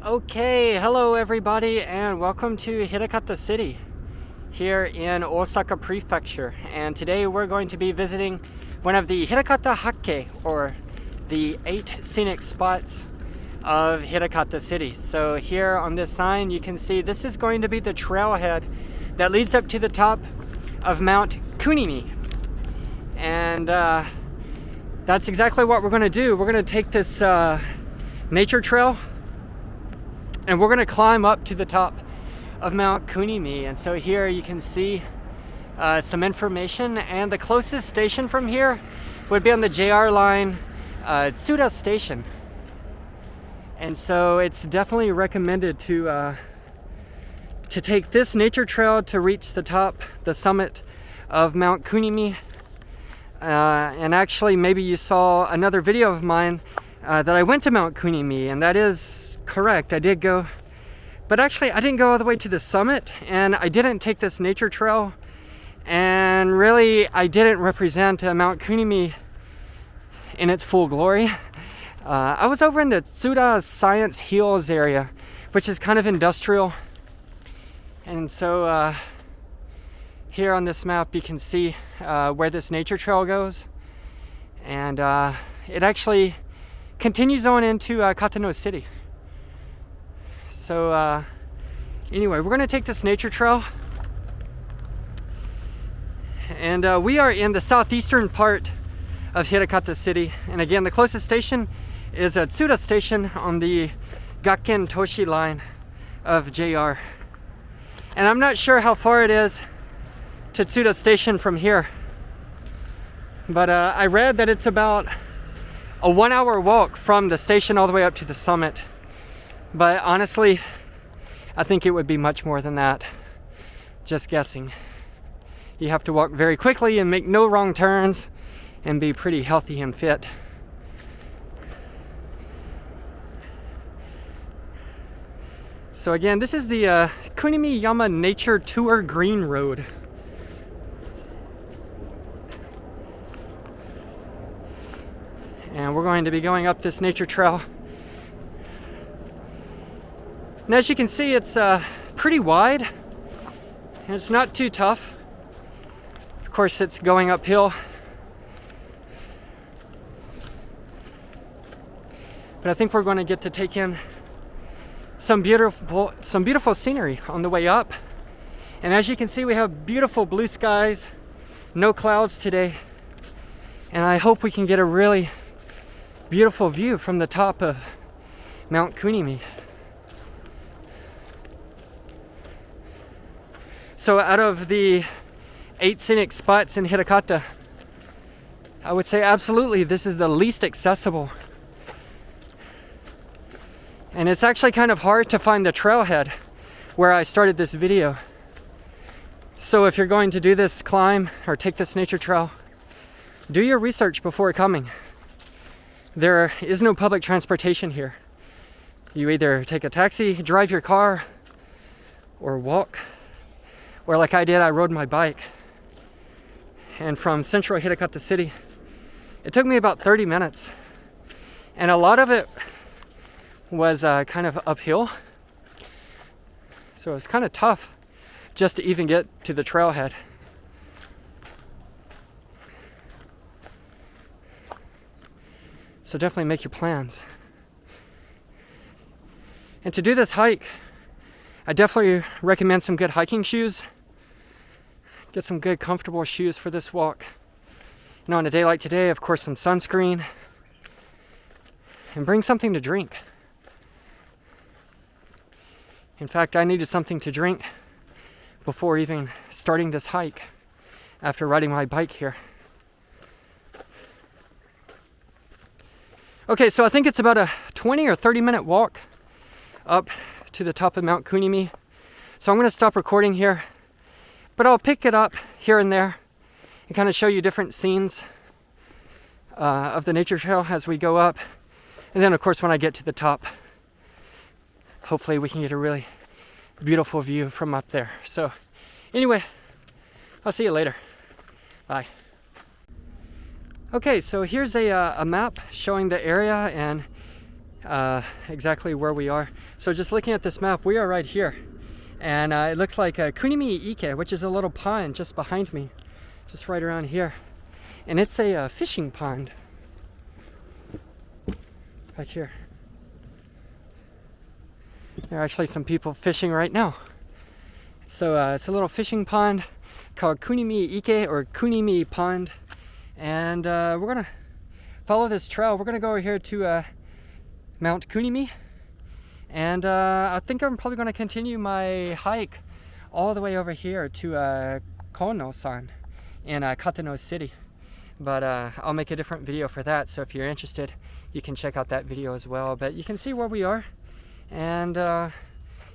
Okay, hello everybody and welcome to Hirakata City here in Osaka Prefecture. And today we're going to be visiting one of the Hirakata Hatke, or the 8 scenic spots of Hirakata City. So here on this sign you can see this is going to be the trailhead that leads up to the top of Mount Kunimi. And that's exactly what we're going to do. We're going to take this nature trail and we're going to climb up to the top of Mount Kunimi. And so here you can see some information, and the closest station from here would be on the JR line, Tsuda Station. And so it's definitely recommended to take this nature trail to reach the summit of Mount Kunimi. And actually maybe you saw another video of mine that I went to Mount Kunimi, and that is correct. I did go, but actually I didn't go all the way to the summit, and I didn't take this nature trail, and really I didn't represent Mount Kunimi in its full glory. I was over in the Tsuda Science Hills area, which is kind of industrial, and so here on this map you can see where this nature trail goes, and it actually continues on into Katano City. So anyway, we're going to take this nature trail, and we are in the southeastern part of Hirakata City. And again, the closest station is at Tsuda Station on the Gakken Toshi line of JR. And I'm not sure how far it is to Tsuda Station from here, but I read that it's about a 1-hour walk from the station all the way up to the summit. But honestly, I think it would be much more than that. Just guessing. You have to walk very quickly and make no wrong turns and be pretty healthy and fit. So again, this is the Kunimi Yama Nature Tour Green Road. And we're going to be going up this nature trail. And as you can see, it's pretty wide, and it's not too tough. Of course, it's going uphill, but I think we're going to get to take in some beautiful scenery on the way up. And as you can see, we have beautiful blue skies, no clouds today, and I hope we can get a really beautiful view from the top of Mount Kunimi. So out of the 8 scenic spots in Hirakata, I would say absolutely this is the least accessible. And it's actually kind of hard to find the trailhead where I started this video. So if you're going to do this climb or take this nature trail, do your research before coming. There is no public transportation here. You either take a taxi, drive your car, or walk. Or like I did, I rode my bike. And from central Hirakata City, it took me about 30 minutes. And a lot of it was kind of uphill. So it was kind of tough just to even get to the trailhead. So definitely make your plans. And to do this hike, I definitely recommend some good hiking shoes. Get some good comfortable shoes for this walk. You know, on a day like today, of course, some sunscreen. And bring something to drink. In fact, I needed something to drink before even starting this hike after riding my bike here. Okay, so I think it's about a 20 or 30 minute walk up to the top of Mount Kunimi. So I'm going to stop recording here, but I'll pick it up here and there and kind of show you different scenes of the nature trail as we go up. And then of course when I get to the top, hopefully we can get a really beautiful view from up there. So anyway, I'll see you later. Bye. Okay, so here's a map showing the area, and exactly where we are. So just looking at this map, we are right here. And it looks like Kunimi Ike, which is a little pond just behind me, just right around here. And it's a fishing pond. Right here. There are actually some people fishing right now. So it's a little fishing pond called Kunimi Ike, or Kunimi Pond. And we're gonna follow this trail. We're gonna go over here to Mount Kunimi. And I think I'm probably gonna continue my hike all the way over here to Kono-san in Katano City. But I'll make a different video for that. So if you're interested, you can check out that video as well. But you can see where we are. And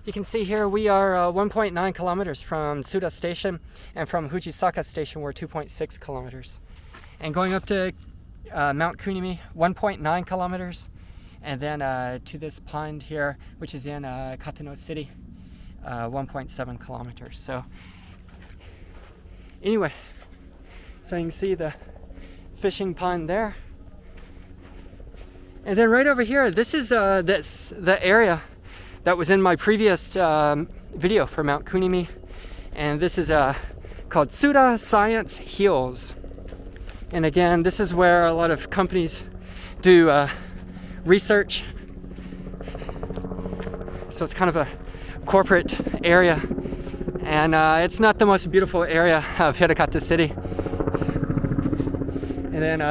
you can see here we are 1.9 kilometers from Tsuda Station, and from Osaka Station we're 2.6 kilometers. And going up to Mount Kunimi, 1.9 kilometers, and then to this pond here, which is in Katano City, 1.7 kilometers. So anyway, so you can see the fishing pond there. And then right over here, this is the area that was in my previous video for Mount Kunimi. And this is called Tsuda Science Hills. And again, this is where a lot of companies do research. So it's kind of a corporate area. And it's not the most beautiful area of Hirakata City. And then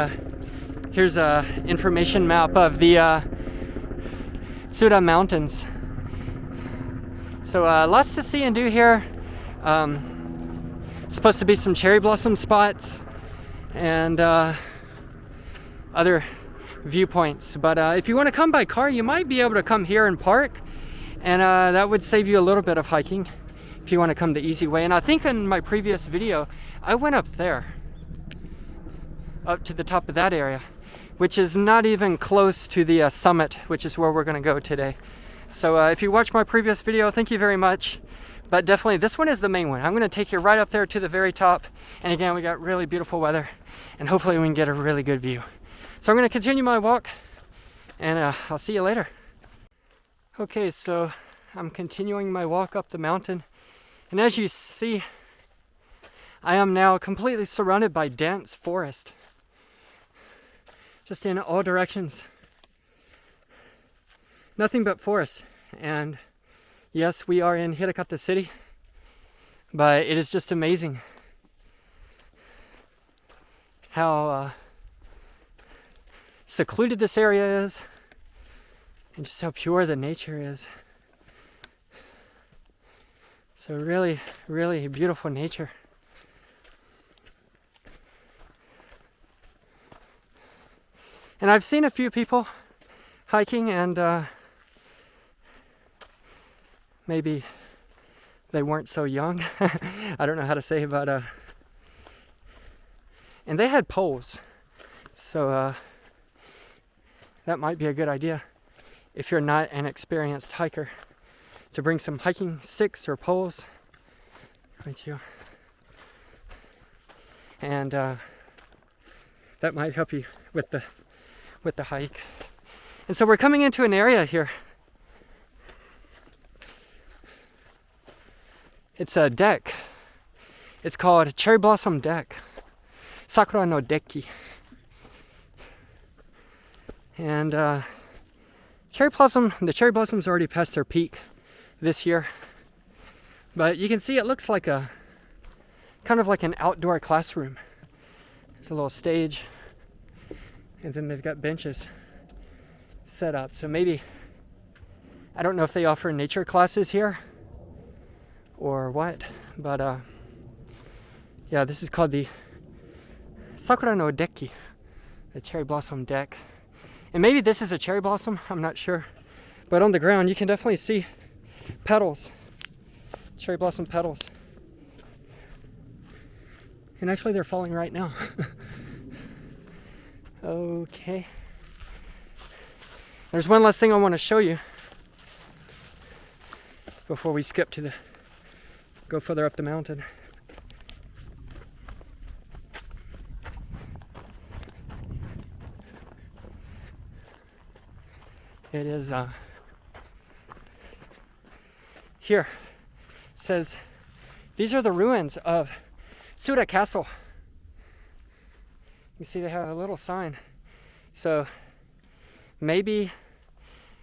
here's a information map of the Tsuda Mountains. So lots to see and do here. Supposed to be some cherry blossom spots and other viewpoints. But if you want to come by car, you might be able to come here and park. And that would save you a little bit of hiking if you want to come the easy way. And I think in my previous video, I went up there, up to the top of that area, which is not even close to the summit, which is where we're going to go today. So if you watched my previous video, thank you very much. But definitely this one is the main one. I'm going to take you right up there to the very top. And again, we got really beautiful weather, and hopefully we can get a really good view. So I'm going to continue my walk, and I'll see you later. Okay, so I'm continuing my walk up the mountain. And as you see, I am now completely surrounded by dense forest. Just in all directions. Nothing but forest. And yes, we are in Hirakata City, but it is just amazing how secluded this area is, and just how pure the nature is. So really, really beautiful nature. And I've seen a few people hiking, and maybe they weren't so young. I don't know how to say, but and they had poles. So that might be a good idea if you're not an experienced hiker, to bring some hiking sticks or poles with you. And that might help you with the hike. And so we're coming into an area here. It's a deck. It's called Cherry Blossom Deck. Sakura no Dekki. And the cherry blossoms already passed their peak this year. But you can see it looks like a kind of like an outdoor classroom. There's a little stage, and then they've got benches set up. So maybe, I don't know if they offer nature classes here or what, but yeah, this is called the Sakura no Dekki, the cherry blossom deck. And maybe this is a cherry blossom, I'm not sure. But on the ground you can definitely see petals, cherry blossom petals. And actually they're falling right now. Okay. There's one last thing I want to show you before we skip to go further up the mountain. It is here. It says these are the ruins of Tsuda Castle. You see they have a little sign. So maybe,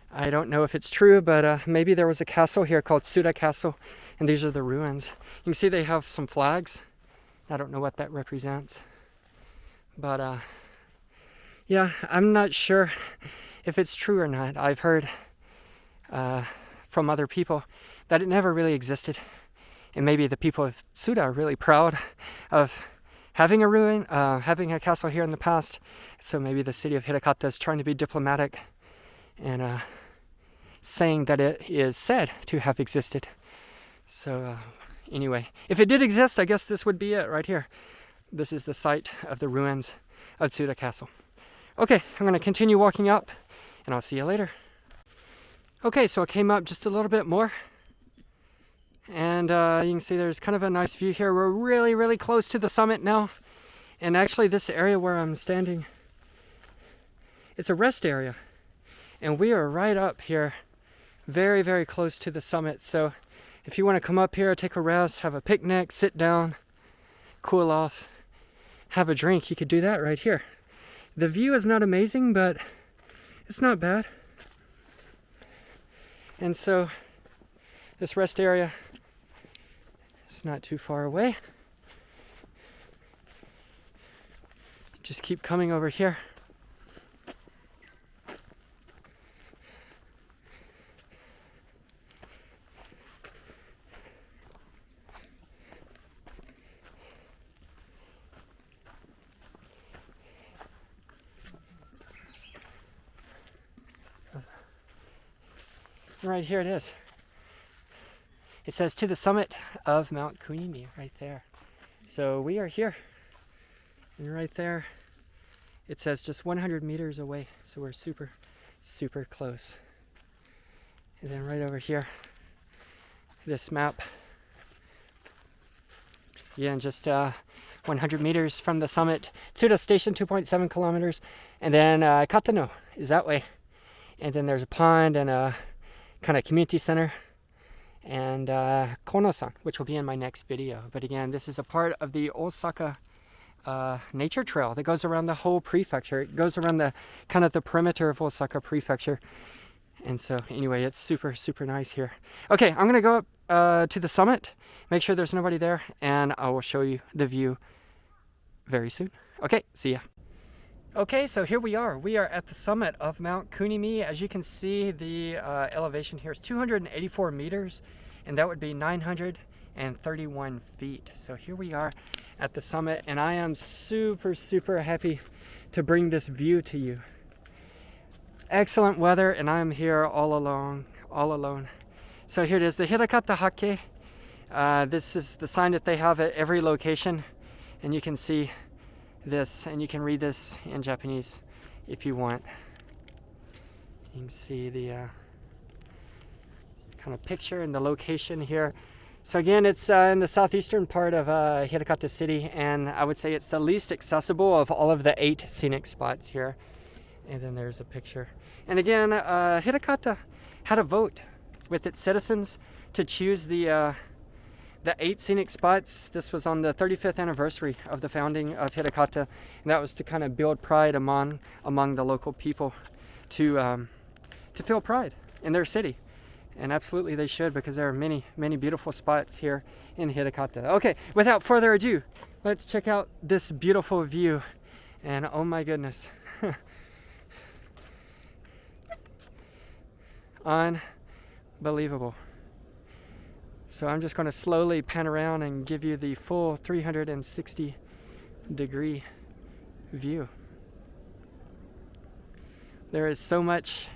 I don't know if it's true, but maybe there was a castle here called Tsuda Castle, and these are the ruins. You can see they have some flags. I don't know what that represents. But yeah, I'm not sure if it's true or not. I've heard from other people that it never really existed. And maybe the people of Tsuda are really proud of having a ruin, having a castle here in the past. So maybe the city of Hirakata is trying to be diplomatic and saying that it is said to have existed. So anyway, if it did exist, I guess this would be it right here. This is the site of the ruins of Tsuda Castle. Okay, I'm going to continue walking up, and I'll see you later. Okay, so I came up just a little bit more, and you can see there's kind of a nice view here. We're really, really close to the summit now, and actually this area where I'm standing, it's a rest area, and we are right up here, very, very close to the summit. So if you want to come up here, take a rest, have a picnic, sit down, cool off, have a drink, you could do that right here. The view is not amazing, but it's not bad. And so this rest area is not too far away. Just keep coming over here. Right here it is. It says to the summit of Mount Kunimi right there. So we are here. And right there, it says just 100 meters away. So we're super, super close. And then right over here, this map. Yeah, and just 100 meters from the summit. Tsuda Station, 2.7 kilometers. And then Katano is that way. And then there's a pond and a kind of community center, and Kono-san, which will be in my next video. But again, this is a part of the Osaka nature trail that goes around the whole prefecture. It goes around the kind of the perimeter of Osaka prefecture. And so anyway, it's super, super nice here. Okay, I'm gonna go up to the summit, make sure there's nobody there, and I will show you the view very soon. Okay, see ya. Okay, so here we are. We are at the summit of Mount Kunimi. As you can see, the elevation here is 284 meters, and that would be 931 feet. So here we are at the summit, and I am super, super happy to bring this view to you. Excellent weather, and I'm here all alone. So here it is, the Hirakata Hake. This is the sign that they have at every location, and you can see this, and you can read this in Japanese if you want. You can see the kind of picture and the location here. So again, it's in the southeastern part of Hirakata City, and I would say it's the least accessible of all of the 8 scenic spots here. And then there's a picture. And again, Hirakata had a vote with its citizens to choose the 8 scenic spots. This was on the 35th anniversary of the founding of Hirakata, and that was to kind of build pride among the local people, to feel pride in their city. And absolutely they should, because there are many, many beautiful spots here in Hirakata. Okay, without further ado, let's check out this beautiful view. And oh my goodness. Unbelievable. So I'm just going to slowly pan around and give you the full 360 degree view. There is so much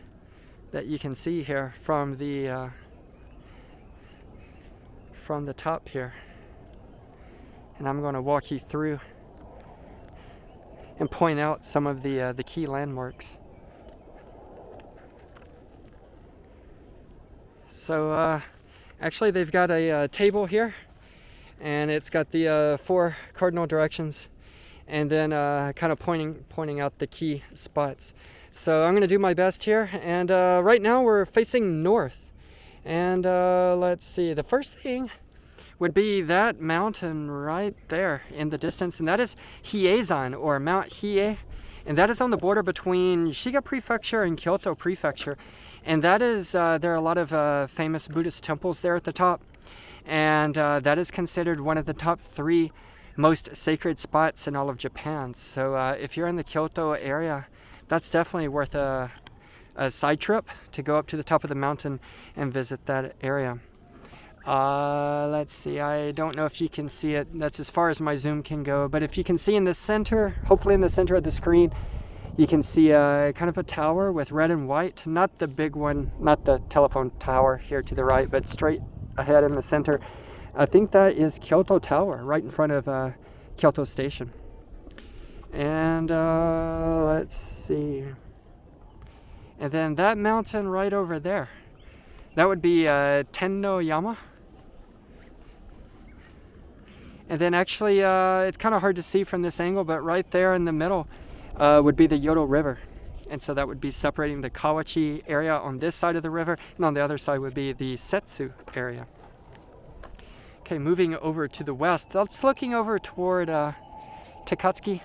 that you can see here from the top here, and I'm going to walk you through and point out some of the key landmarks. So actually, they've got a table here, and it's got the 4 cardinal directions, and then kind of pointing out the key spots. So I'm going to do my best here. And right now we're facing north. And let's see, the first thing would be that mountain right there in the distance. And that is Hiei-san, or Mount Hiei. And that is on the border between Shiga Prefecture and Kyoto Prefecture. And that is, there are a lot of famous Buddhist temples there at the top. And that is considered one of the top 3 most sacred spots in all of Japan. So if you're in the Kyoto area, that's definitely worth a side trip to go up to the top of the mountain and visit that area. Let's see, I don't know if you can see it. That's as far as my zoom can go. But if you can see in the center, hopefully in the center of the screen, you can see kind of a tower with red and white. Not the big one, not the telephone tower here to the right, but straight ahead in the center. I think that is Kyoto Tower, right in front of Kyoto Station. And let's see. And then that mountain right over there, that would be Tenno Yama. And then actually, it's kind of hard to see from this angle, but right there in the middle would be the Yodo River. And so that would be separating the Kawachi area on this side of the river, and on the other side would be the Setsu area. Okay, moving over to the west, that's looking over toward Takatsuki.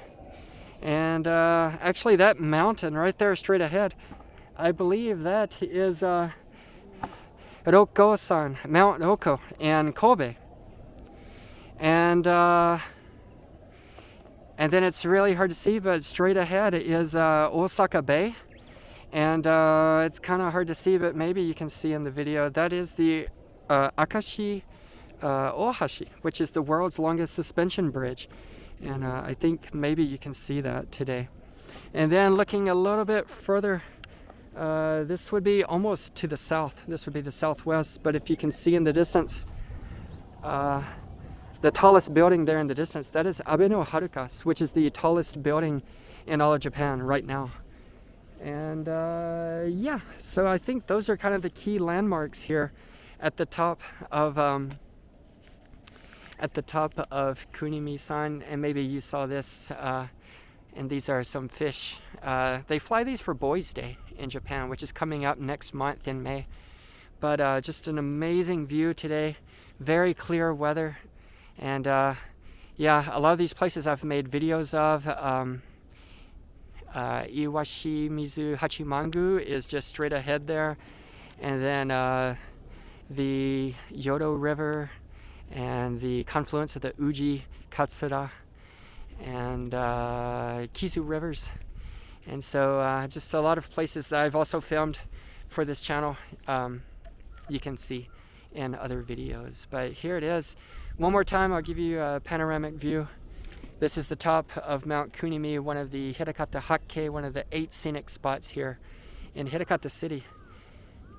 And actually that mountain right there straight ahead, I believe that is Rokko-san, Mount Rokko in Kobe. And then it's really hard to see, but straight ahead is Osaka Bay. And it's kind of hard to see, but maybe you can see in the video. That is the Akashi Ohashi, which is the world's longest suspension bridge. And I think maybe you can see that today. And then looking a little bit further, this would be almost to the south. This would be the southwest. But if you can see in the distance, the tallest building there in the distance, that is Abe no Harukas, which is the tallest building in all of Japan right now. And yeah, so I think those are kind of the key landmarks here at the top of Kunimi-san. And maybe you saw this, and these are some fish. They fly these for Boys Day in Japan, which is coming up next month in May. But just an amazing view today, very clear weather. And yeah, a lot of these places I've made videos of. Iwashi Mizu Hachimangu is just straight ahead there. And then the Yodo River and the confluence of the Uji, Katsura, and Kizu rivers. And so just a lot of places that I've also filmed for this channel you can see in other videos. But here it is. One more time, I'll give you a panoramic view. This is the top of Mount Kunimi, one of the Hirakata Hatke, one of the 8 scenic spots here in Hirakata City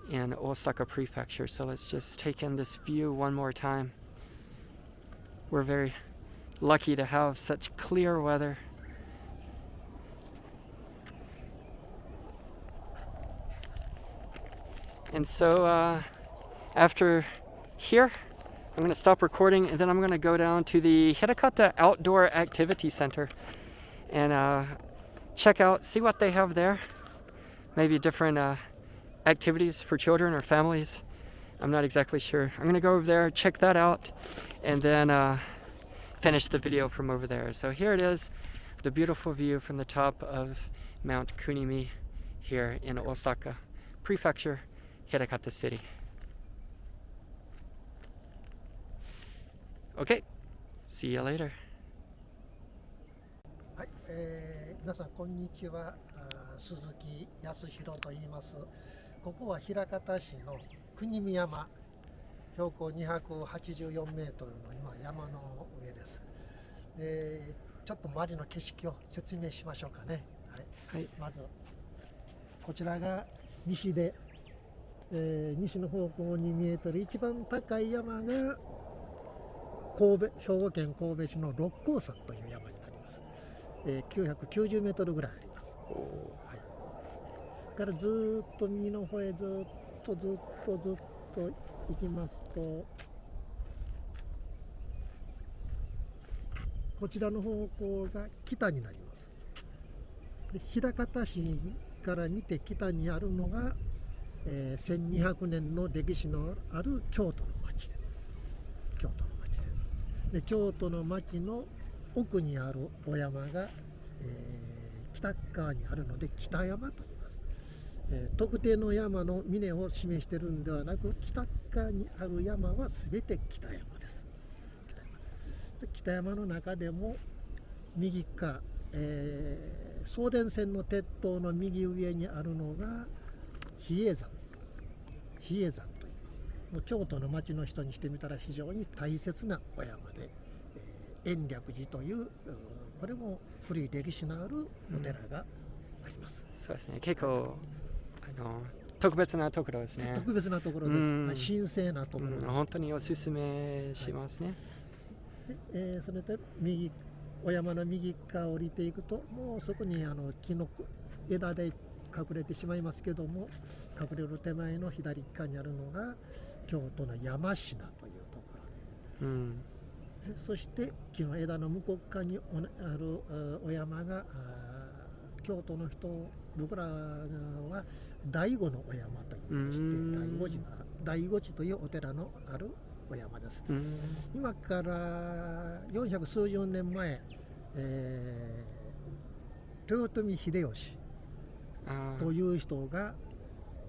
in Osaka Prefecture. So let's just take in this view one more time. We're very lucky to have such clear weather. And so after here, I'm going to stop recording, and then I'm going to go down to the Hirakata Outdoor Activity Center and check out, see what they have there. Maybe different activities for children or families. I'm not exactly sure. I'm going to go over there, check that out, and then finish the video from over there. So here it is, the beautiful view from the top of Mount Kunimi here in Osaka Prefecture, Hirakata City. Okay, see you later. はい、皆さんこんにちは。鈴木康弘と言います。ここは枚方市の国見山、標高284メートルの今山の上です。ちょっと周りの景色を説明しましょうかね。はい。まずこちらが西で、西の方向に見えている一番高い山が兵庫県神戸市の六甲山という山になります。990メートルぐらいあります。はい、からずっと右の方へずっと行きますと、こちらの方向が北になります。で枚方市から見て北にあるのが、1200年の歴史のある京都の町です。京都の町です。で京都の町の奥にあるお山が、北側にあるので北山と言います。特定の山の峰を示しているんではなく、北側にある山は全て北山です。北山の中でも右側、送電線の鉄塔の右上にあるのが比叡山と言います。もう京都の町の人にしてみたら非常に大切なお山で、延暦寺というこれも古い歴史のあるお寺があります。そうですね。結構特別なところですね。特別なところです。神聖なところ、本当におすすめしますね。でそれでお山の右側降りていくと、もうそこに木の枝で隠れてしまいますけども、隠れる手前の左側にあるのが京都の山科というところで、そして木の枝の向こう側にあるお山が京都の人、僕らは醍醐のお山と言いまして、醍醐寺というお寺のあるお山です。今から400数十年前、豊臣秀吉という人が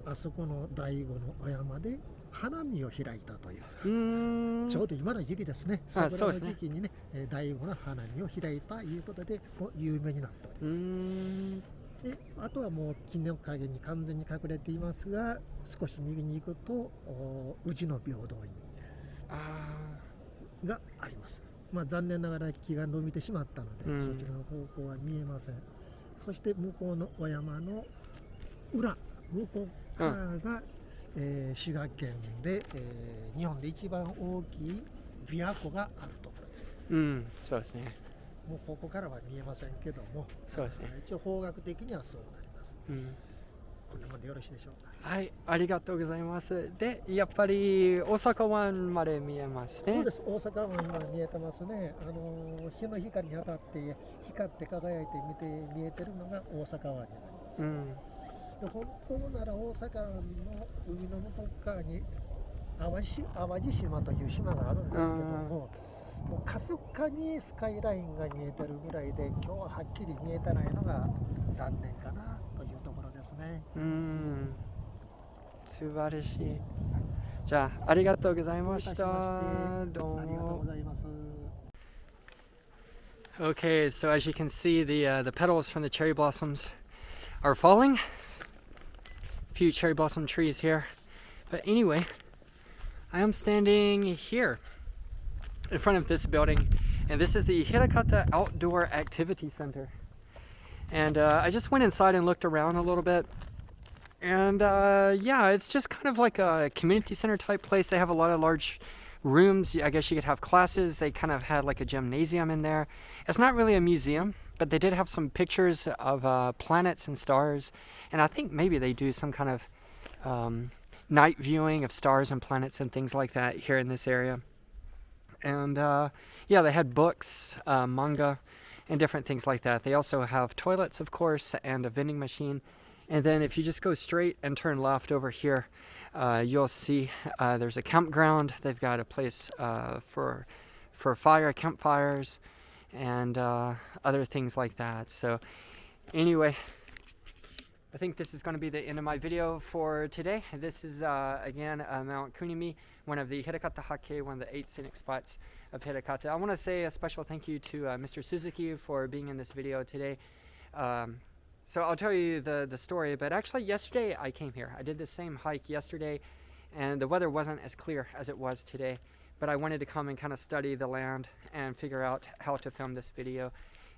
あそこの醍醐のお山で花見を開いたという、ちょうど今の時期ですね。桜の時期にね、醍醐の花見を開いたということで有名になっております。であとはもう木の陰に完全に隠れていますが、少し右に行くと宇治の平等院があります。残念ながら木が伸びてしまったので、そちらの方向は見えません。そして向こうのお山の裏、向こう側が、滋賀県で、日本で一番大きい琵琶湖があるところです。そうですね。もうここからは見えませんけども、そうですね。一応方角的にはそうなります。こんなもんでよろしいでしょうか。はい、ありがとうございます。で、やっぱり大阪湾まで見えますね。そうです。大阪湾今見えてますね。日の光に当たって光って輝いて見えてるのが大阪湾になります。で本当なら大阪湾の海の向こう側に淡路島という島があるんですけども、もうかすかにスカイラインが見えてるぐらいで、今日ははっきり見えてないのが残念かなというところですね。素晴らしい。じゃあ、ありがとうございました。どうもありがとうございます。Okay, so as you can see, the petals from the cherry blossoms are falling. A few cherry blossom trees here. But anyway, I am standing here in front of this building, and this is the Hirakata Outdoor Activity Center. And I just went inside and looked around a little bit. And yeah, it's just kind of like a community center type place. They have a lot of large rooms. I guess you could have classes. They kind of had like a gymnasium in there. It's not really a museum, but they did have some pictures of planets and stars. And I think maybe they do some kind of night viewing of stars and planets and things like that here in this area. And yeah, they had books, manga, and different things like that. They also have toilets, of course, and a vending machine. And then if you just go straight and turn left over here, you'll see there's a campground. They've got a place for campfires, and other things like that. So anyway, I think this is going to be the end of my video for today. This is again Mount Kunimi, one of the Hirakata Hake, one of the 8 scenic spots of Hirakata. I want to say a special thank you to Mr. Suzuki for being in this video today. So I'll tell you the story, but actually yesterday I came here. I did the same hike yesterday, and the weather wasn't as clear as it was today, but I wanted to come and kind of study the land and figure out how to film this video.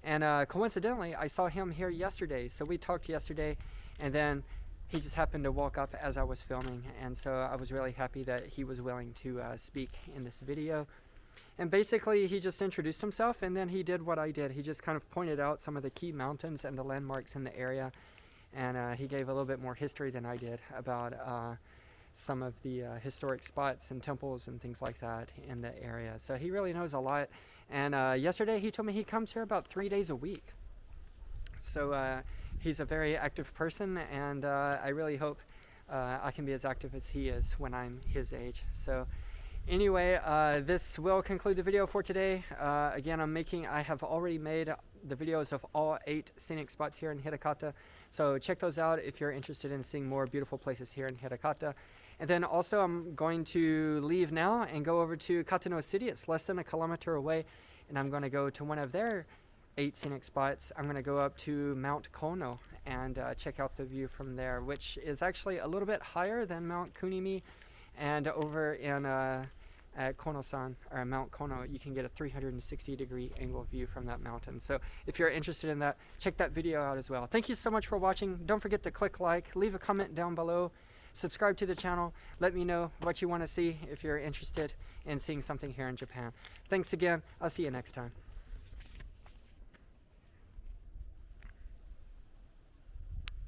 And coincidentally, I saw him here yesterday, so we talked yesterday, and then he just happened to walk up as I was filming, and so I was really happy that he was willing to speak in this video. And basically he just introduced himself, and then he did what I did. He just kind of pointed out some of the key mountains and the landmarks in the area, and he gave a little bit more history than I did about some of the historic spots and temples and things like that in the area. So he really knows a lot. And yesterday he told me he comes here about 3 days a week. So he's a very active person, and I really hope I can be as active as he is when I'm his age. So anyway, this will conclude the video for today. Again, I have already made the videos of all 8 scenic spots here in Hirakata. So check those out if you're interested in seeing more beautiful places here in Hirakata. And then also I'm going to leave now and go over to Katano City. It's less than a kilometer away, and I'm going to go to one of their 8 scenic spots. I'm going to go up to Mount Kono and check out the view from there, which is actually a little bit higher than Mount Kunimi. And over in at Kono-san, or Mount Kono, you can get a 360-degree angle view from that mountain. So if you're interested in that, check that video out as well. Thank you so much for watching. Don't forget to click like, leave a comment down below, subscribe to the channel. Let me know what you want to see if you're interested in seeing something here in Japan. Thanks again. I'll see you next time.